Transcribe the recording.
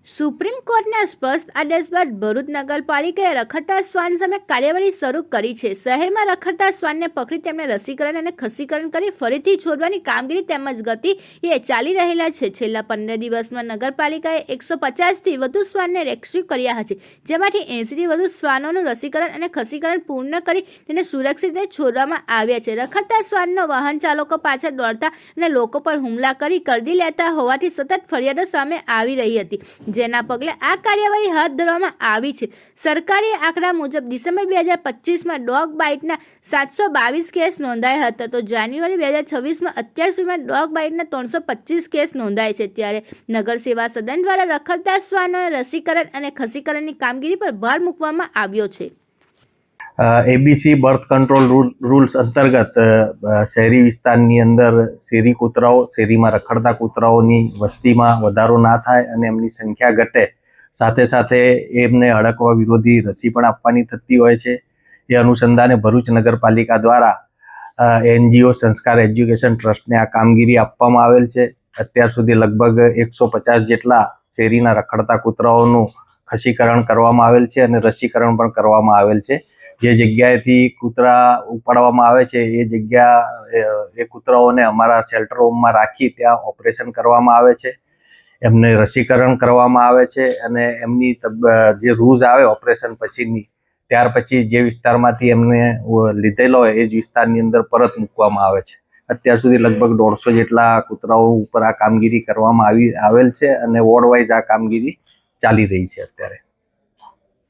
Supreme કોર્ટના સ્પષ્ટ આદેશ બાદ ભરૂચ નગરપાલિકાએ રખડતા શ્વાન સામે કાર્યવાહી શરૂ કરી છે। શહેરમાં રખડતા શ્વાનને પકડી તેમને રસીકરણ અને ખસીકરણ કરી ફરીથી છોડવાની કામગીરી તેમજ ગતિ એ ચાલી રહેલા છે। છેલ્લા 15 દિવસમાં નગરપાલિકાએ 150થી વધુ શ્વાનને રેસ્ક્યુ કર્યા છે, જેમાંથી 80થી વધુ શ્વાનોનું રસીકરણ અને ખસીકરણ પૂર્ણ કરી તેને સુરક્ષિત રીતે છોડવામાં આવ્યા છે। રખડતા શ્વાનનો વાહન ચાલકો પાછળ દોડતા અને લોકો પર હુમલા કરી કરડી લેતા હોવાથી સતત ફરિયાદો સામે આવી રહી હતી, જેના પગલે આ કાર્યવાહી હાથ ધરવામાં આવી છે। સરકારી આંકડા મુજબ ડિસેમ્બર 2025માં ડોગ બાઇટના 722 કેસ નોંધાયા હતા, તો જાન્યુઆરી 2026માં અત્યાર સુધીમાં ડોગ બાઇટના 325 કેસ નોંધાય છે। ત્યારે નગર સેવા સદન દ્વારા રખડતા શ્વાનોના રસીકરણ અને ખસીકરણની કામગીરી પર ભાર મૂકવામાં આવ્યો છે। એબીસી બર્થ કંટ્રોલ રૂલ્સ અંતર્ગત શહેરી વિસ્તારની અંદર શેરી કૂતરાઓ, શેરીમાં રખડતા કૂતરાઓની વસ્તીમાં વધારો ના થાય અને એમની સંખ્યા ઘટે, સાથે સાથે એમને હડકવા વિરોધી રસી પણ આપવાની થતી હોય છે। એ અનુસંધાને ભરૂચ નગરપાલિકા દ્વારા એનજીઓ સંસ્કાર એજ્યુકેશન ટ્રસ્ટને આ કામગીરી આપવામાં આવેલ છે। અત્યાર સુધી લગભગ 150 જેટલા શેરીના રખડતા કૂતરાઓનું ખસીકરણ કરવામાં આવેલ છે અને રસીકરણ પણ કરવામાં આવેલ છે। જે જગ્યાએથી કૂતરા ઉપાડવામાં આવે છે એ જગ્યા એ કૂતરાઓને અમારા શેલ્ટર હોમમાં રાખી ત્યાં ઓપરેશન કરવામાં આવે છે, એમને રસીકરણ કરવામાં આવે છે અને એમની જે રૂઝ આવે ઓપરેશન પછીની, ત્યાર પછી જે વિસ્તારમાંથી એમને લીધેલો હોય એ જ વિસ્તારની અંદર પરત મૂકવામાં આવે છે। અત્યાર સુધી લગભગ 150 જેટલા કૂતરાઓ ઉપર આ કામગીરી કરવામાં આવેલ છે અને વોર્ડ વાઇઝ આ કામગીરી ચાલી રહી છે અત્યારે।